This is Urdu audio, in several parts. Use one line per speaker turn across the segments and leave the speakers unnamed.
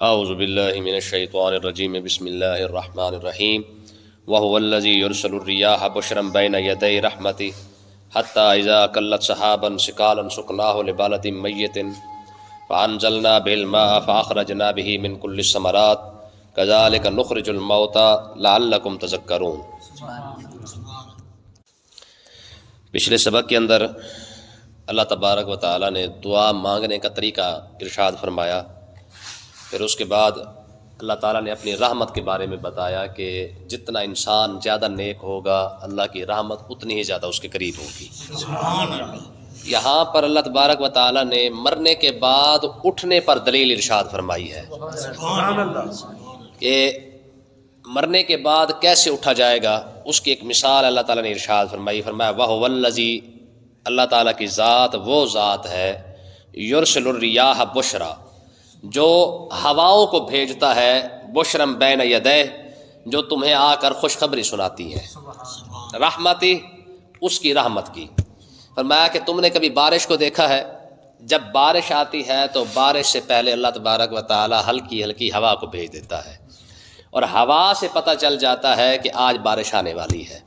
اعوذ باللہ من الشیطان الرجیم بسم اللہ الرحمن الرحیم وهو الذی یرسل الریاح بشرا بین یدی رحمتہ حتی اذا اقلت سحابا ثقالا سقناہ لبلد میت فانزلنا به الماء فاخرجنا به من كل الثمرات كذلك نخرج الموتى لعلكم تذکرون۔ پچھلے سبق کے اندر اللہ تبارک و تعالی نے دعا مانگنے کا طریقہ ارشاد فرمایا، پھر اس کے بعد اللہ تعالیٰ نے اپنی رحمت کے بارے میں بتایا کہ جتنا انسان زیادہ نیک ہوگا اللہ کی رحمت اتنی ہی زیادہ اس کے قریب ہوگی۔ یہاں پر اللہ تبارک و تعالیٰ نے مرنے کے بعد اٹھنے پر دلیل ارشاد فرمائی ہے کہ مرنے کے بعد کیسے اٹھا جائے گا، اس کی ایک مثال اللہ تعالیٰ نے ارشاد فرمائی، فرمایا وَهُوَ الَّذِي، اللہ تعالیٰ کی ذات وہ ذات ہے، یرسل الریاح بشرا، جو ہواؤں کو بھیجتا ہے، بشرم بین یدہ، جو تمہیں آ کر خوشخبری سناتی ہے، رحمتی، اس کی رحمت کی۔ فرمایا کہ تم نے کبھی بارش کو دیکھا ہے؟ جب بارش آتی ہے تو بارش سے پہلے اللہ تبارک و تعالی ہلکی ہلکی ہوا کو بھیج دیتا ہے، اور ہوا سے پتہ چل جاتا ہے کہ آج بارش آنے والی ہے،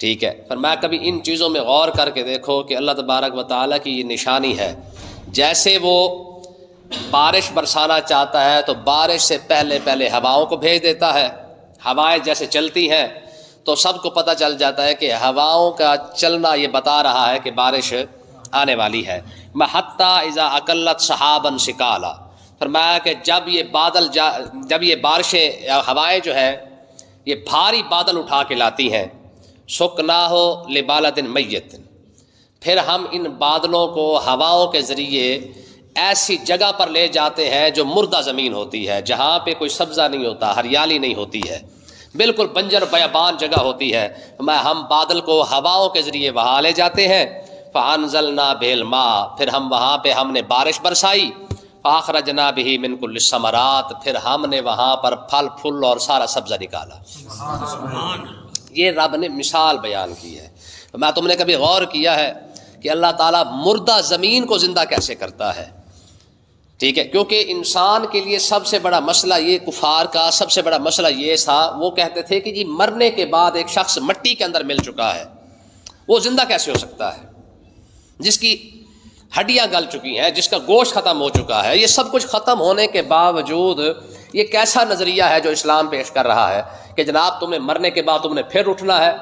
ٹھیک ہے۔ فرمایا کبھی ان چیزوں میں غور کر کے دیکھو کہ اللہ تبارک و تعالی کی یہ نشانی ہے، جیسے وہ بارش برسانا چاہتا ہے تو بارش سے پہلے ہواؤں کو بھیج دیتا ہے، ہوائیں جیسے چلتی ہیں تو سب کو پتہ چل جاتا ہے کہ ہواؤں کا چلنا یہ بتا رہا ہے کہ بارش آنے والی ہے۔ حتی اذا اقلت سحابا ثقالا، فرمایا کہ جب یہ بارشیں یا ہوائیں جو ہے یہ بھاری بادل اٹھا کے لاتی ہیں، سقناہ لبلد میت، پھر ہم ان بادلوں کو ہواؤں کے ذریعے ایسی جگہ پر لے جاتے ہیں جو مردہ زمین ہوتی ہے، جہاں پہ کوئی سبزہ نہیں ہوتا، ہریالی نہیں ہوتی ہے، بالکل بنجر بیابان جگہ ہوتی ہے، ہم بادل کو ہواؤں کے ذریعے وہاں لے جاتے ہیں، فانزلنا بہ الماء، پھر ہم وہاں پہ ہم نے بارش برسائی، فاخرجنا بہ من کل الثمرات، پھر ہم نے وہاں پر پھل پھول اور سارا سبزہ نکالا۔ یہ رب نے مثال بیان کی ہے۔ تم نے کبھی غور کیا ہے کہ اللہ تعالیٰ مردہ زمین کو زندہ کیسے کرتا ہے؟ ٹھیک ہے، کیونکہ انسان کے لیے سب سے بڑا مسئلہ یہ، کفار کا سب سے بڑا مسئلہ یہ تھا، وہ کہتے تھے کہ جی مرنے کے بعد ایک شخص مٹی کے اندر مل چکا ہے، وہ زندہ کیسے ہو سکتا ہے؟ جس کی ہڈیاں گل چکی ہیں، جس کا گوشت ختم ہو چکا ہے، یہ سب کچھ ختم ہونے کے باوجود یہ کیسا نظریہ ہے جو اسلام پیش کر رہا ہے کہ جناب تم نے مرنے کے بعد تم نے پھر اٹھنا ہے؟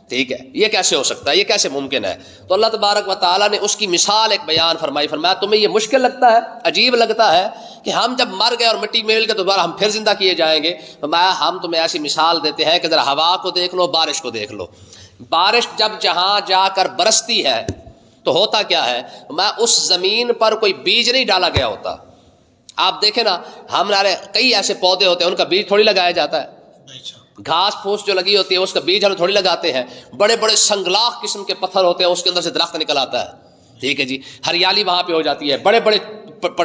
ٹھیک ہے، یہ کیسے ہو سکتا ہے، یہ کیسے ممکن ہے؟ تو اللہ تبارک و تعالیٰ نے اس کی مثال ایک بیان فرمائی، فرمایا تمہیں یہ مشکل لگتا ہے، عجیب لگتا ہے کہ ہم جب مر گئے اور مٹی میں مل کے دوبارہ ہم پھر زندہ کیے جائیں گے؟ فرمایا ہم تمہیں ایسی مثال دیتے ہیں کہ ذرا ہوا کو دیکھ لو، بارش کو دیکھ لو۔ بارش جب جہاں جا کر برستی ہے تو ہوتا کیا ہے؟ میں اس زمین پر کوئی بیج نہیں ڈالا گیا ہوتا۔ آپ دیکھیں نا، ہمارے کئی ایسے پودے ہوتے ہیں ان کا بیج تھوڑی لگایا جاتا ہے، گھاس پھوس جو لگی ہوتی ہے اس کا بیج ہم تھوڑی لگاتے ہیں، بڑے بڑے سنگلاخ قسم کے پتھر ہوتے ہیں، اس کے اندر سے درخت نکل آتا ہے، ٹھیک ہے جی، ہریالی وہاں پہ ہو جاتی ہے، بڑے بڑے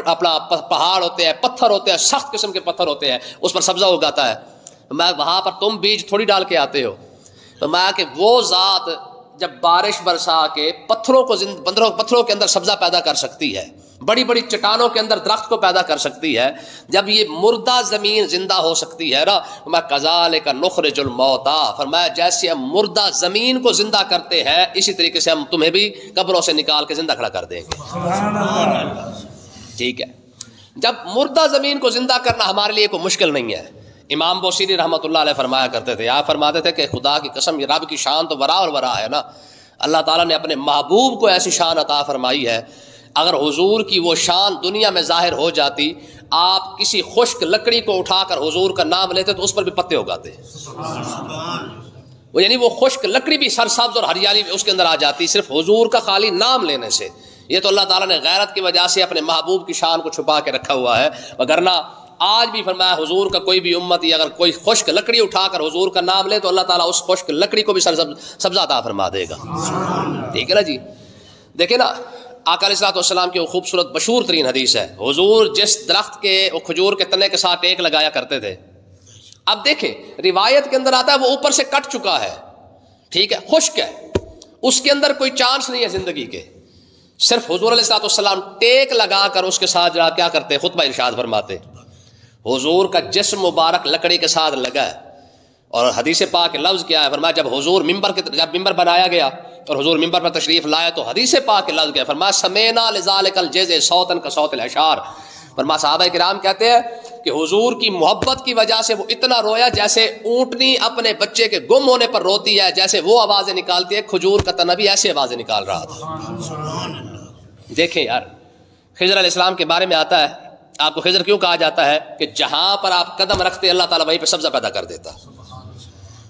اپنا پہاڑ ہوتے ہیں، پتھر ہوتے ہیں، سخت قسم کے پتھر ہوتے ہیں، اس پر سبزہ اگاتا ہے۔ میں وہاں پر تم بیج تھوڑی ڈال کے آتے ہو۔ تو میں کہ وہ ذات جب بارش برسا کے پتھروں کے اندر سبزہ پیدا کر سکتی ہے، بڑی بڑی چٹانوں کے اندر درخت کو پیدا کر سکتی ہے، جب یہ مردہ زمین زندہ ہو سکتی ہے نا، میں کذالک نخرج الموتى، فرمایا جیسے ہم مردہ زمین کو زندہ کرتے ہیں اسی طریقے سے ہم تمہیں بھی قبروں سے نکال کے زندہ کھڑا کر دیں گے۔ ٹھیک ہے، جب مردہ زمین کو زندہ کرنا ہمارے لیے کوئی مشکل نہیں ہے۔ امام بوصیری رحمۃ اللہ علیہ فرمایا کرتے تھے، آپ فرماتے تھے کہ خدا کی قسم یہ رب کی شان تو ورا اور ورا ہے نا، اللہ تعالیٰ نے اپنے محبوب کو ایسی شان عطا فرمائی ہے، اگر حضور کی وہ شان دنیا میں ظاہر ہو جاتی، آپ کسی خشک لکڑی کو اٹھا کر حضور کا نام لیتے تو اس پر بھی پتے اگاتے، وہ یعنی وہ خشک لکڑی بھی سرسبز اور ہریالی اس کے اندر آ جاتی صرف حضور کا خالی نام لینے سے۔ یہ تو اللہ تعالیٰ نے غیرت کی وجہ سے اپنے محبوب کی شان کو چھپا کے رکھا ہوا ہے، وگرنہ آج بھی فرمایا حضور کا کوئی بھی امتی اگر کوئی خشک لکڑی اٹھا کر حضور کا نام لے تو اللہ تعالیٰ اس خشک لکڑی کو بھی سبزہ عطا فرما دے گا، ٹھیک ہے نا جی۔ دیکھیں نا، آقا علیہ الصلوۃ والسلام کی وہ خوبصورت مشہور ترین حدیث ہے، حضور جس درخت کے وہ کھجور کے تنے کے ساتھ ایک لگایا کرتے تھے، اب دیکھیں روایت کے اندر آتا ہے وہ اوپر سے کٹ چکا ہے، ٹھیک ہے، خشک ہے، اس کے اندر کوئی چانس نہیں ہے زندگی کے، صرف حضور علیہ الصلوۃ والسلام ٹیک لگا کر اس کے ساتھ کیا کرتے، خطبہ ارشاد فرماتے، حضور کا جسم مبارک لکڑی کے ساتھ لگا ہے، اور حدیث پاک لفظ کیا ہے؟ فرمایا جب حضور جب ممبر بنایا گیا اور حضور ممبر پر تشریف لائے تو حدیث پاک لفظ کیا؟ فرمایا سمینا لذالک الجزع صوتا کصوت العشار۔ فرمایا صحابہ کرام کہتے ہیں کہ حضور کی محبت کی وجہ سے وہ اتنا رویا جیسے اونٹنی اپنے بچے کے گم ہونے پر روتی ہے، جیسے وہ آوازیں نکالتی ہے، کھجور کا تنا بھی ایسے آوازیں نکال رہا تھا۔ دیکھیں یار، خضر علیہ السلام کے بارے میں آتا ہے، آپ کو خضر کیوں کہا جاتا ہے؟ کہ جہاں پر آپ قدم رکھتے اللہ تعالیٰ وہیں پہ سبزہ پیدا کر دیتا۔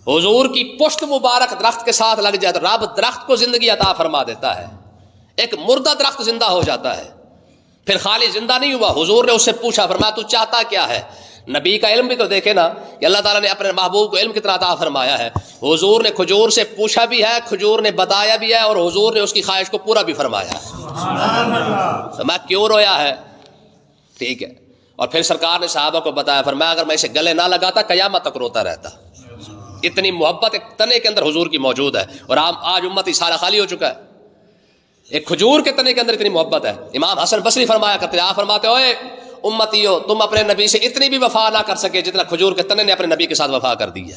حضور کی پشت مبارک درخت کے ساتھ لگ جائے تو رب درخت کو زندگی عطا فرما دیتا ہے، ایک مردہ درخت زندہ ہو جاتا ہے۔ پھر خالی زندہ نہیں ہوا، حضور نے اس سے پوچھا، فرمایا تو چاہتا کیا ہے؟ نبی کا علم بھی تو دیکھے نا کہ اللہ تعالیٰ نے اپنے محبوب کو علم کتنا عطا فرمایا ہے۔ حضور نے کھجور سے پوچھا بھی ہے، کھجور نے بتایا بھی ہے، اور حضور نے اس کی خواہش کو پورا بھی فرمایا ہے۔ میں کیوں رویا ہے؟ ٹھیک ہے۔ اور پھر سرکار نے صحابہ کو بتایا، فرمایا اگر میں اسے گلے نہ لگاتا قیامت تک روتا رہتا۔ اتنی محبت ایک تنے کے اندر حضور کی موجود ہے، اور آج امت سارا خالی ہو چکا ہے۔ ایک کھجور کے تنے کے اندر اتنی محبت ہے۔ امام حسن بصری فرمایا کرتے، آپ فرماتے ہوئے امتیو تم اپنے نبی سے اتنی بھی وفا نہ کر سکے جتنا کھجور کے تنے نے اپنے نبی کے ساتھ وفا کر دی ہے۔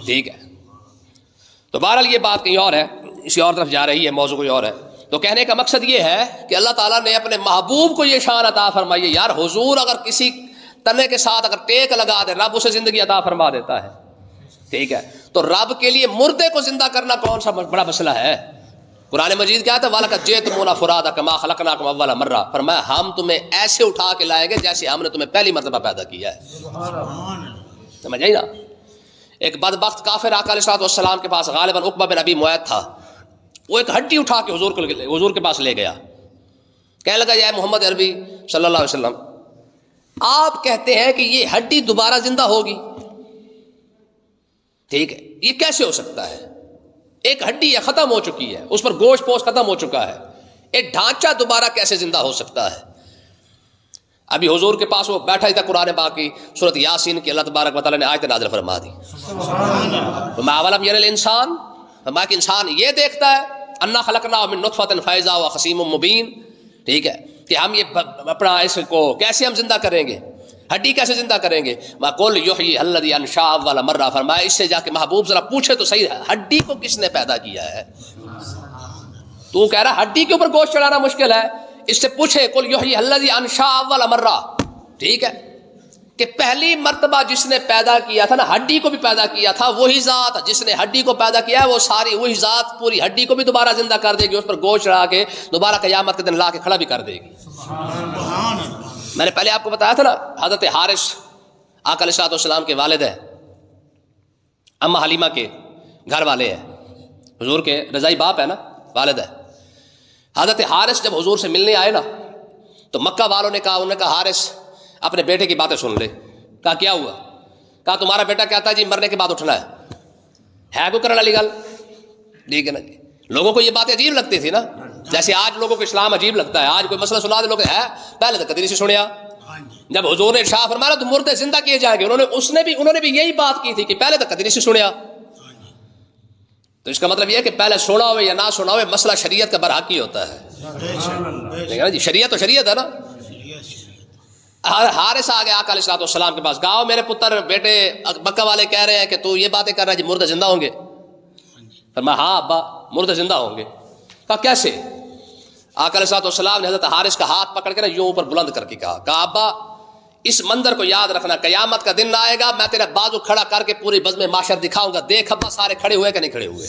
ٹھیک ہے، تو بہرحال یہ بات کہیں اور ہے، اسی اور طرف جا رہی ہے، موضوع کوئی اور ہے۔ تو کہنے کا مقصد یہ ہے کہ اللہ تعالیٰ نے اپنے محبوب کو یہ شان عطا فرمائی ہے۔ یار حضور اگر کسی تنے کے ساتھ اگر ٹیک لگا دے، رب اسے زندگی عطا فرما دیتا ہے۔ ٹھیک ہے، تو رب کے لیے مردے کو زندہ کرنا کون سا بڑا مسئلہ ہے؟ قرآن مجید کیا تھا؟ وَلَقَدْ جِئْتُمُونَا فُرَادَىٰ كَمَا خَلَقْنَاكُمْ أَوَّلَ مَرَّةٍ۔ فرمایا ہم تمہیں ایسے اٹھا کے لائیں گے جیسے ہم نے تمہیں پہلی مرتبہ پیدا کیا ہے۔ سمجھ آئی نا؟ ایک بدبخت کافر آقا علیہ السلام کے پاس غالباً عقبہ بن ابی معیط تھا، وہ ایک ہڈی اٹھا کے حضور کے پاس لے گیا، کہنے لگا یا محمد عربی صلی اللہ علیہ وسلم، آپ کہتے ہیں کہ یہ ہڈی دوبارہ زندہ ہوگی، ٹھیک ہے، یہ کیسے ہو سکتا ہے؟ ایک ہڈی ہے ختم ہو چکی ہے، اس پر گوشت پوش ختم ہو چکا ہے، ایک ڈھانچہ دوبارہ کیسے زندہ ہو سکتا ہے؟ ابھی حضور کے پاس وہ بیٹھا ہی تھا، قرآن پاک کی سورۃ یاسین کی اللہ تبارک و تعالیٰ نے آیت نازل فرما دی، وَمَا وَلَمْ يَرَ الْإِنسان، فرمایا کہ انسان یہ دیکھتا ہے اَنَّا خَلَقْنَاهُ مِن نُطْفَةٍ فَإِذَا هُوَ خَصِيمٌ مُبِينٌ، ٹھیک ہے، کہ ہم یہ اپنا اس کو کیسے ہم زندہ کریں گے، ہڈی کیسے زندہ کریں گے؟ وَقُلْ يُحْيِيهَا الَّذِي أَنشَأَهَا أَوَّلَ مَرَّةٍ، فرمایا اس سے جا کے محبوب ذرا پوچھے تو صحیح ہے ہڈی کو کس نے پیدا کیا ہے؟ تو کہہ رہا ہڈی کے اوپر گوشت چڑھانا مشکل ہے، اس سے پوچھے قُلْ يُحْيِيهَا الَّذِي أَنشَأَهَا أَوَّلَ مَرَّةٍ، ٹھیک ہے، کہ پہلی مرتبہ جس نے پیدا کیا تھا نا، ہڈی کو بھی پیدا کیا تھا، وہی ذات جس نے ہڈی کو پیدا کیا ہے، وہ ساری وہی ذات پوری ہڈی کو بھی دوبارہ زندہ کر دے گی، اس پر گوشت چڑھا کے دوبارہ قیامت کے دن لا کے کھڑا بھی کر دے گی۔ میں نے پہلے آپ کو بتایا تھا نا، حضرت حارث آقا علیہ السلام کے والد ہے، اما حلیمہ کے گھر والے ہیں، حضور کے رضائی باپ ہے نا، والد ہے۔ حضرت حارث جب حضور سے ملنے آئے نا تو مکہ والوں نے کہا، انہوں نے کہا حارث اپنے بیٹے کی باتیں سن لے۔ کہا کیا ہوا؟ کہا تمہارا بیٹا کہتا ہے جی مرنے کے بعد اٹھنا ہے کوئی کرنے والی گل؟ ٹھیک ہے نا جی، لوگوں کو یہ باتیں عجیب لگتی تھی نا، جیسے آج لوگوں کو اسلام عجیب لگتا ہے، آج کوئی مسئلہ سنا دے لوگ ہے پہلے تو کدی نہیں سنیا۔ جب حضور نے ارشاد فرمایا تو مردے زندہ کیے جائیں گے، انہوں نے بھی یہی بات کی تھی کہ پہلے تو کدی نہیں سنیا۔ تو اس کا مطلب یہ ہے کہ پہلے سنا ہوئے یا نہ سنا ہوئے مسئلہ شریعت کا برحق ہی ہوتا ہے جی، شریعت تو شریعت ہے نا۔ حارث آ گیا آقا علیہ السلام کے پاس، کہا میرے پتر بیٹے مکہ والے کہہ رہے ہیں کہ تو یہ باتیں کر رہا ہے جی مردے زندہ ہوں گے؟ فرمایا ہاں ابا مردے زندہ ہوں گے۔ کہا کیسے؟ آقا علیہ السلام نے حضرت حارث کا ہاتھ پکڑ کے نا یوں اوپر بلند کر کے کہا ابا اس منظر کو یاد رکھنا، قیامت کا دن آئے گا میں تیرا بازو کھڑا کر کے پوری بزم معاشر دکھاؤں گا، دیکھ ابا سارے کھڑے ہوئے کہ نہیں کھڑے ہوئے،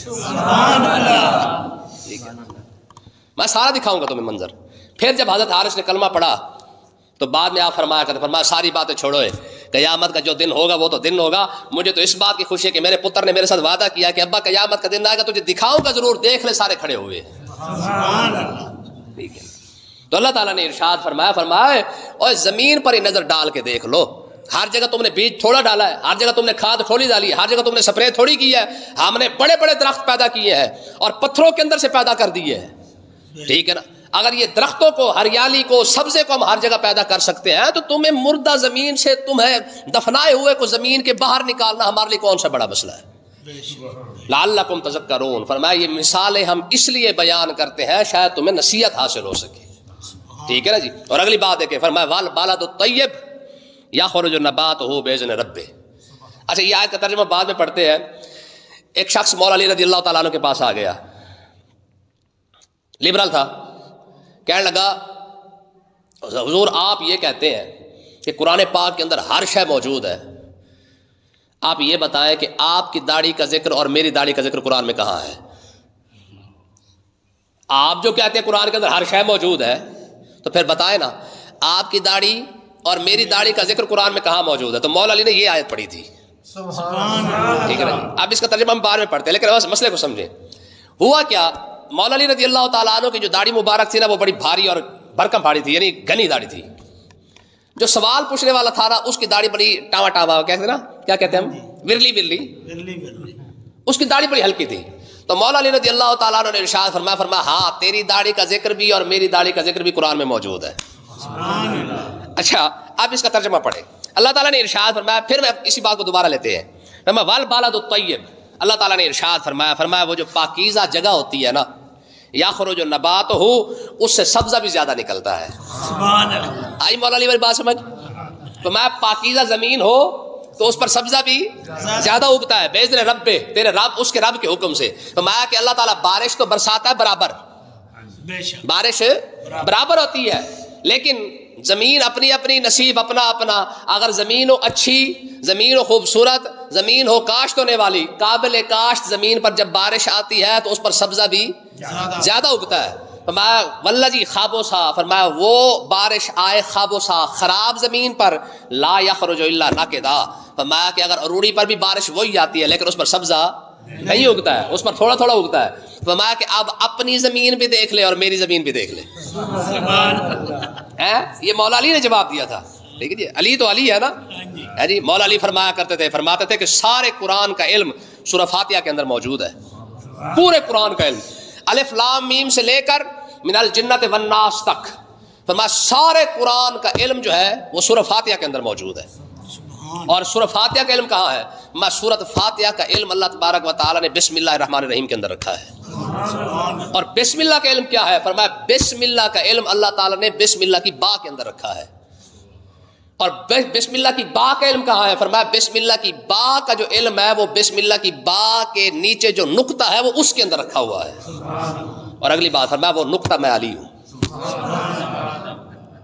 میں سارا دکھاؤں گا تمہیں منظر۔ پھر جب حضرت حارث نے کلمہ پڑھا تو بعد میں آپ فرمایا کرتے، فرمایا ساری باتیں چھوڑو، قیامت کا جو دن ہوگا وہ تو دن ہوگا، مجھے تو اس بات کی خوشی ہے کہ میرے پتر نے میرے ساتھ وعدہ کیا کہ ابا قیامت کا دن آئے گا تجھے دکھاؤں گا ضرور، دیکھ لے سارے کھڑے ہوئے۔ ٹھیک ہے، تو اللہ تعالیٰ نے ارشاد فرمایا اور زمین پر ہی نظر ڈال کے دیکھ لو، ہر جگہ تم نے بیج تھوڑا ڈالا ہے، ہر جگہ تم نے کھاد تھوڑی ڈالی ہے، ہر جگہ تم نے سپرے تھوڑی کی ہے، ہم نے بڑے بڑے درخت پیدا کیے ہیں اور پتھروں کے اندر سے پیدا کر دیے ہیں، ٹھیک ہے نا۔ اگر یہ درختوں کو، ہریالی کو، سبزے کو ہم ہر جگہ پیدا کر سکتے ہیں تو تمہیں مردہ زمین سے، تمہیں دفنائے ہوئے کو زمین کے باہر نکالنا ہمارے لیے کون سا بڑا مسئلہ ہے؟ لعلکم تذکرون، فرمایا یہ مثالیں ہم اس لیے بیان کرتے ہیں شاید تمہیں نصیحت حاصل ہو سکے، ٹھیک ہے نا جی۔ اور اگلی بات ہے کہ فرمایا والبلد الطیب یخرج نباتہ بإذن ربہ. اچھا یہ آیت کا ترجمہ بعد میں پڑھتے ہیں. ایک شخص مولا علی رضی اللہ تعالیٰ عنہ کے پاس آ گیا, لبرل تھا, کہنے لگا حضور آپ یہ کہتے ہیں کہ قرآن پاک کے اندر ہر شے موجود ہے, آپ یہ بتائیں کہ آپ کی داڑھی کا ذکر اور میری داڑھی کا ذکر قرآن میں کہاں ہے؟ آپ جو کہتے ہیں قرآن کے اندر ہر شے موجود ہے, تو پھر بتائیں نا آپ کی داڑھی اور میری داڑھی کا ذکر قرآن میں کہاں موجود ہے؟ تو مولا علی نے یہ آیت پڑھی تھی. ٹھیک ہے نا, اب اس کا ترجمہ ہم بعد میں پڑھتے ہیں, لیکن مسئلے کو سمجھیں. ہوا کیا, مولا علی رضی اللہ تعالیٰ عنہ کی جو داڑھی مبارک تھی نا وہ بڑی بھاری اور بھرکم داڑھی تھی, یعنی گھنی داڑھی تھی. جو سوال پوچھنے والا تھا نا اس کی داڑھی بڑی ٹاوا ٹاوا کہتے ہیں نا, کیا کہتے ہیں ہم, ورلی ورلی, اس کی داڑھی بڑی ہلکی تھی. تو مولا علی رضی اللہ تعالیٰ عنہ نے ارشاد فرمایا ہاں تیری داڑھی کا ذکر بھی اور میری داڑھی کا ذکر بھی قرآن میں موجود ہے. اچھا اب اس کا ترجمہ پڑھیں. اللہ تعالیٰ نے ارشاد فرمایا, پھر میں اسی بات کو دوبارہ لیتے ہیں, والبلد الطیب, اللہ تعالیٰ نے ارشاد فرمایا وہ جو پاکیزہ جگہ ہوتی ہے نا, یخرج نباتہ, اس سے سبزہ بھی زیادہ نکلتا ہے. آئی مولا علی والی بات سمجھ؟ تو میں پاکیزہ زمین ہو تو اس پر سبزہ بھی زیادہ اگتا ہے, بإذن رب, تیرے رب, اس کے رب کے حکم سے. تو میں کہ اللہ تعالیٰ بارش تو برساتا ہے برابر, بارش برابر ہوتی ہے, لیکن زمین اپنی اپنی, نصیب اپنا اپنا. اگر زمین ہو اچھی, زمین ہو خوبصورت, زمین ہو کاشت ہونے والی, قابل کاشت زمین پر جب بارش آتی ہے تو اس پر سبزہ بھی زیادہ اگتا ہے. فرمایا والذی خابوسا, فرمایا وہ بارش آئے خابوسا, خراب زمین پر, لا یخرج الا نکدا, فرمایا کہ اگر اروڑی پر بھی بارش وہی آتی ہے لیکن اس پر سبزہ نہیں اگتا ہے, اس پر تھوڑا تھوڑا اگتا ہے. فرمایا کہ اب اپنی زمین بھی دیکھ لے اور میری زمین بھی دیکھ لے. یہ مولا علی نے جواب دیا تھا. ٹھیک ہے جی, علی تو علی ہے نا جی. مولا علی فرماتے تھے کہ سارے قرآن کا علم سورہ فاتحہ کے اندر موجود ہے, پورے قرآن کا علم, الف لام میم سے لے کر من الجنت والناس تک. فرمایا سارے قرآن کا علم جو ہے وہ سورہ فاتحہ کے اندر موجود ہے. اور سورہ فاتحہ کا علم کہاں ہے؟ میں سورۃ فاتحہ کا علم اللہ تبارک و تعالیٰ نے بسم اللہ الرحمن الرحیم کے اندر رکھا ہے. اور بسم اللہ کا علم کیا ہے؟ فرمایا بسم اللہ کا علم اللہ تعالیٰ نے بسم اللہ کی با کے اندر رکھا ہے. اور بسم اللہ کی با کا علم کہاں ہے؟ فرمایا بسم اللہ کی با کا جو علم ہے وہ بسم اللہ کی با کے نیچے جو نقطہ ہے وہ اس کے اندر رکھا ہوا ہے. اور اگلی بات فرمایا وہ نقطہ میں علی ہوں.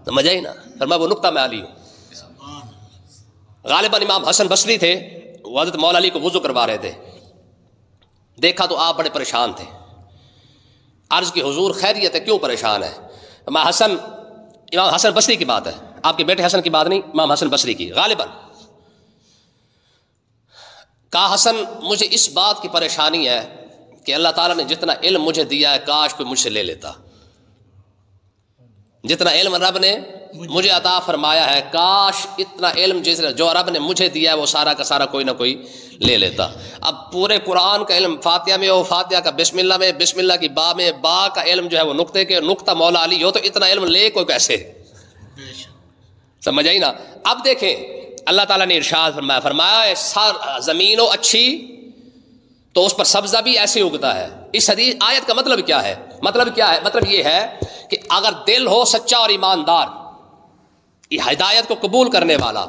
سمجھ آئی نا, فرمایا وہ نقطہ میں علی ہوں. غالباً امام حسن بصری تھے, وہ حضرت مولا علی کو وضو کروا رہے تھے, دیکھا تو آپ بڑے پریشان تھے. عرض کی حضور خیریت ہے, کیوں پریشان ہے؟ امام حسن بصری کی بات ہے, آپ کے بیٹے حسن کی بات نہیں, امام حسن بصری کی. غالباً کہا حسن مجھے اس بات کی پریشانی ہے کہ اللہ تعالیٰ نے جتنا علم مجھے دیا ہے کاش کوئی مجھ سے لے لیتا. جتنا علم رب نے مجھے عطا فرمایا ہے, کاش اتنا علم جو رب نے مجھے دیا ہے وہ سارا کا سارا کوئی نہ کوئی لے لیتا. اب پورے قرآن کا علم فاتحہ میں ہو, فاتحہ کا بسم اللہ میں, بسم اللہ کی با میں, با کا علم جو ہے وہ نقطے کے نقطہ مولا علی ہو, تو اتنا علم لے کوئی کیسے؟ سمجھ آئی نا. اب دیکھیں اللہ تعالیٰ نے ارشاد فرمایا زمین ہو اچھی تو اس پر سبزہ بھی ایسے اگتا ہے. اس حدیث آیت کا مطلب کیا ہے؟ مطلب یہ ہے کہ اگر دل ہو سچا اور ایماندار, یہ ہدایت کو قبول کرنے والا,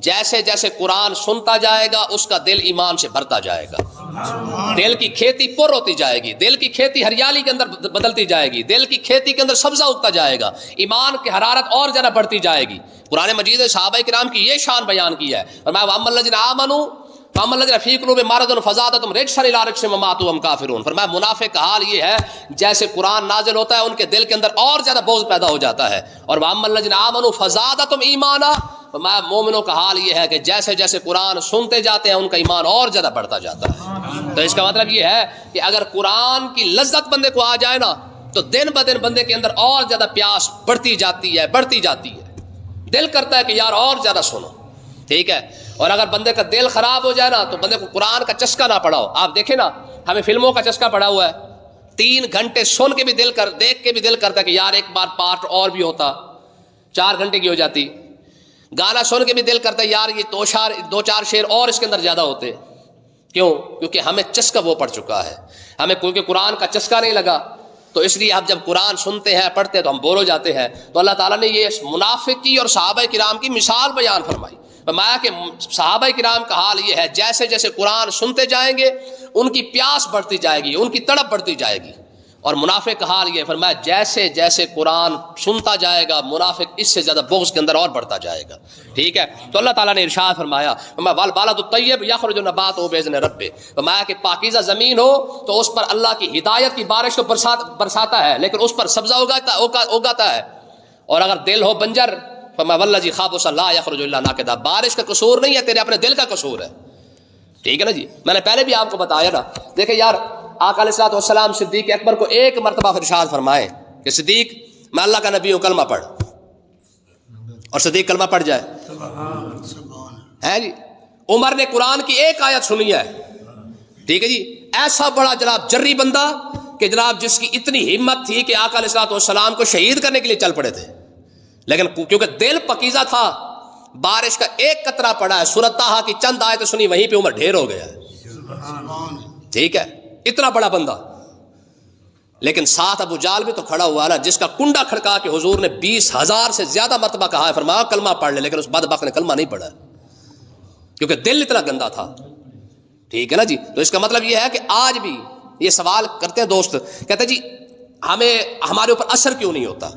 جیسے جیسے قرآن سنتا جائے گا اس کا دل ایمان سے بھرتا جائے گا, دل کی کھیتی پر ہوتی جائے گی, دل کی کھیتی ہریالی کے اندر بدلتی جائے گی, دل کی کھیتی کے اندر سبزہ اگتا جائے گا, ایمان کی حرارت اور زیادہ بڑھتی جائے گی. قرآن مجید نے صحابہ کرام کی یہ شان بیان کی ہے, اور میں وَأَمَّا الَّذِينَ آمَنُوا فَأَمَّا الَّذِينَ فِي قُلُوبِهِم مَرَضٌ فَزَادَتْهُمْ رِجْسًا إِلَىٰ رِجْسِهِمْ وَمَاتُوا وَهُمْ كَافِرُونَ. فرمایا منافق کا حال یہ ہے جیسے قرآن نازل ہوتا ہے ان کے دل کے اندر اور زیادہ بغض پیدا ہو جاتا ہے. اور وَأَمَّا الَّذِينَ آمَنُوا فَزَادَتْهُمْ إِيمَانًا, فرمایا مومنوں کا حال یہ ہے کہ جیسے جیسے قرآن سنتے جاتے ہیں ان کا ایمان اور زیادہ بڑھتا جاتا ہے. تو اس کا مطلب یہ ہے کہ اگر قرآن کی لذت بندے کو آ جائے نا تو دن بدن بندے کے اندر اور زیادہ پیاس بڑھتی جاتی ہے, دل کرتا ہے کہ یار اور زیادہ سنو. ٹھیک ہے. اور اگر بندے کا دل خراب ہو جائے نا تو بندے کو قرآن کا چسکا نہ پڑا ہو. آپ دیکھیں نا ہمیں فلموں کا چسکا پڑا ہوا ہے, 3 گھنٹے سن کے بھی دیکھ کے بھی دل کرتا ہے کہ یار ایک بار پارٹ اور بھی ہوتا, 4 گھنٹے کی ہو جاتی. گانا سن کے بھی دل کرتا ہے یار یہ 2-4 شعر اور اس کے اندر زیادہ ہوتے. کیوں؟ کیونکہ ہمیں چسکا وہ پڑ چکا ہے. ہمیں کیونکہ قرآن کا چسکا نہیں لگا تو اس لیے اب جب قرآن سنتے ہیں پڑھتے ہیں تو ہم بور ہو جاتے ہیں. تو اللہ تعالیٰ نے یہ منافق کی اور صحابہ کرام کی مثال بیان فرمائی. فرمایا کہ صحابہ کرام کا حال یہ ہے جیسے جیسے قرآن سنتے جائیں گے ان کی پیاس بڑھتی جائے گی, ان کی تڑپ بڑھتی جائے گی. اور منافق کا حال یہ فرمایا جیسے جیسے قرآن سنتا جائے گا منافق اس سے زیادہ بغض کے اندر اور بڑھتا جائے گا. ٹھیک ہے. تو اللہ تعالیٰ نے ارشاد فرمایا والبلد الطیب یخرج نباتہ بإذن ربہ. فرمایا کہ پاکیزہ زمین ہو تو اس پر اللہ کی ہدایت کی بارش کو برساتا ہے لیکن اس پر سبزہ اگاتا ہے. اور اگر دل ہو بنجر فرمایا والذی خابث لا یخرج الا ناکدا. بارش کا قصور نہیں ہے, تیرے اپنے دل کا قصور ہے. ٹھیک ہے نا جی. میں نے پہلے بھی آپ کو بتایا نا. دیکھیں یار آقا علیہ الصلوۃ والسلام صدیق اکبر کو ایک مرتبہ ارشاد فرمائے کہ صدیق میں اللہ کا نبی ہوں, کلمہ پڑھ, اور صدیق کلمہ پڑھ جائے ہے جی. عمر نے قرآن کی ایک آیت سنی ہے. ٹھیک ہے جی. ایسا بڑا جناب جری بندہ کہ جناب جس کی اتنی ہمت تھی کہ آقا علیہ الصلوۃ والسلام کو شہید کرنے کے لیے چل پڑے تھے, لیکن کیونکہ دل پکیزہ تھا بارش کا ایک قطرہ پڑا ہے, سورۃ طٰہٰ کی چند آیتیں سنی وہیں پہ عمر ڈھیر ہو گیا ہے. ٹھیک ہے. اتنا بڑا بندہ, لیکن ساتھ ابو جال بھی تو کھڑا ہوا نا جس کا کنڈا کھڑکا کے حضور نے 20,000 سے زیادہ مرتبہ کہا ہے, فرمایا کلمہ پڑھ لے, لیکن اس بدبخت نے کلمہ نہیں پڑھا کیونکہ دل اتنا گندا تھا. ٹھیک ہے نا جی. تو اس کا مطلب یہ ہے کہ آج بھی یہ سوال کرتے ہیں دوست, کہتے ہیں جی ہمارے اوپر اثر کیوں نہیں ہوتا,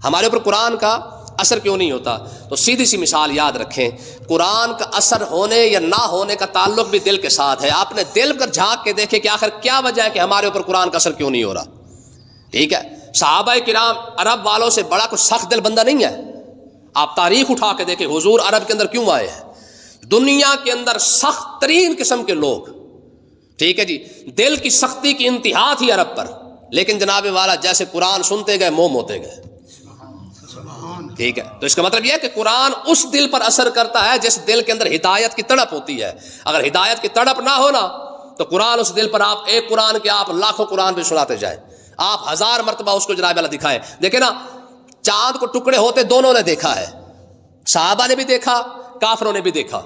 ہمارے اوپر قرآن کا اثر کیوں نہیں ہوتا. تو سیدھی سی مثال یاد رکھیں, قرآن کا اثر ہونے یا نہ ہونے کا تعلق بھی دل کے ساتھ ہے. آپ نے دل پر جھانک کے دیکھیں کہ آخر کیا وجہ ہے کہ ہمارے اوپر قرآن کا اثر کیوں نہیں ہو رہا. ٹھیک ہے. صحابہ کرام عرب والوں سے بڑا کوئی سخت دل بندہ نہیں ہے. آپ تاریخ اٹھا کے دیکھیں حضور عرب کے اندر کیوں آئے ہیں. دنیا کے اندر سخت ترین قسم کے لوگ, ٹھیک ہے جی, دل کی سختی کی انتہا تھی عرب پر, لیکن جناب والا جیسے قرآن سنتے گئے موم ہوتے گئے. ٹھیک ہے. تو اس کا مطلب یہ ہے کہ قرآن اس دل پر اثر کرتا ہے جس دل کے اندر ہدایت کی تڑپ ہوتی ہے. اگر ہدایت کی تڑپ نہ ہونا تو قرآن اس دل پر آپ ایک قرآن کے آپ لاکھوں قرآن بھی سناتے جائیں, آپ 1000 مرتبہ اس کو جناب والا دکھائیں. دیکھیں نا چاند کو ٹکڑے ہوتے دونوں نے دیکھا ہے, صحابہ نے بھی دیکھا کافروں نے بھی دیکھا,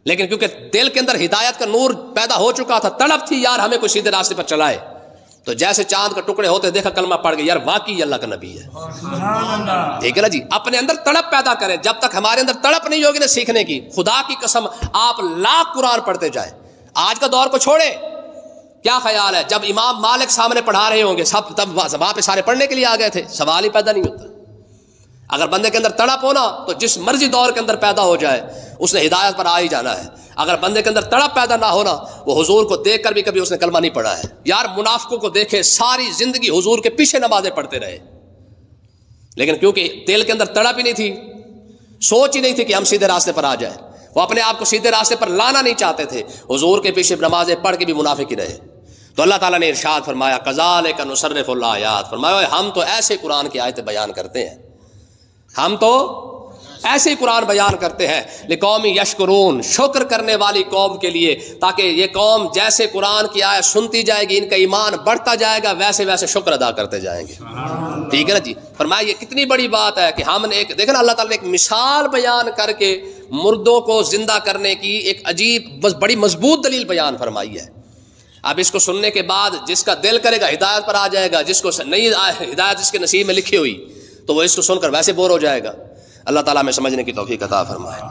لیکن کیونکہ دل کے اندر ہدایت کا نور پیدا ہو چکا تھا, تڑپ تھی یار ہمیں کوئی سیدھے راستے پر چلائے, تو جیسے چاند کے ٹکڑے ہوتے دیکھا کلمہ پڑھ گئے, یار واقعی اللہ کا نبی ہے. ٹھیک ہے نا جی. اپنے اندر تڑپ پیدا کریں. جب تک ہمارے اندر تڑپ نہیں ہوگی نا سیکھنے کی, خدا کی قسم آپ لاکھ قرآن پڑھتے جائیں. آج کا دور کو چھوڑے, کیا خیال ہے جب امام مالک سامنے پڑھا رہے ہوں گے سب تب وہاں پہ سارے پڑھنے کے لیے آ گئے تھے, سوال ہی پیدا نہیں ہوتا. اگر بندے کے اندر تڑپ ہونا تو جس مرضی دور کے اندر پیدا ہو جائے اس نے ہدایت پر آ ہی جانا ہے. اگر بندے کے اندر تڑپ پیدا نہ ہونا, وہ حضور کو دیکھ کر بھی کبھی اس نے کلمہ نہیں پڑھا ہے. یار منافقوں کو دیکھے ساری زندگی حضور کے پیچھے نمازیں پڑھتے رہے, لیکن کیونکہ دل کے اندر تڑپ ہی نہیں تھی, سوچ ہی نہیں تھی کہ ہم سیدھے راستے پر آ جائیں, وہ اپنے آپ کو سیدھے راستے پر لانا نہیں چاہتے تھے, حضور کے پیچھے نمازیں پڑھ کے بھی منافق ہی رہے. تو اللہ تعالیٰ نے ارشاد فرمایا کذالک نصرف الآیات, فرمایا ہم تو ایسے قرآن کی آیتیں بیان کرتے ہیں, ہم تو ایسے ہی قرآن بیان کرتے ہیں لقوم یشکرون, شکر کرنے والی قوم کے لیے, تاکہ یہ قوم جیسے قرآن کی آیت سنتی جائے گی ان کا ایمان بڑھتا جائے گا, ویسے ویسے شکر ادا کرتے جائیں گے. ٹھیک ہے نا جی. فرمایا یہ کتنی بڑی بات ہے کہ ہم نے ایک دیکھا نا اللہ تعالیٰ نے ایک مثال بیان کر کے مردوں کو زندہ کرنے کی ایک عجیب بڑی مضبوط دلیل بیان فرمائی ہے. اب اس کو سننے کے بعد جس کا دل کرے گا ہدایت پر آ جائے گا, جس کو نہیں ہدایت جس کے نصیب میں لکھی ہوئی تو وہ اس کو سن کر ویسے بور ہو جائے گا. اللہ تعالیٰ میں سمجھنے کی توفیق عطا فرمائے.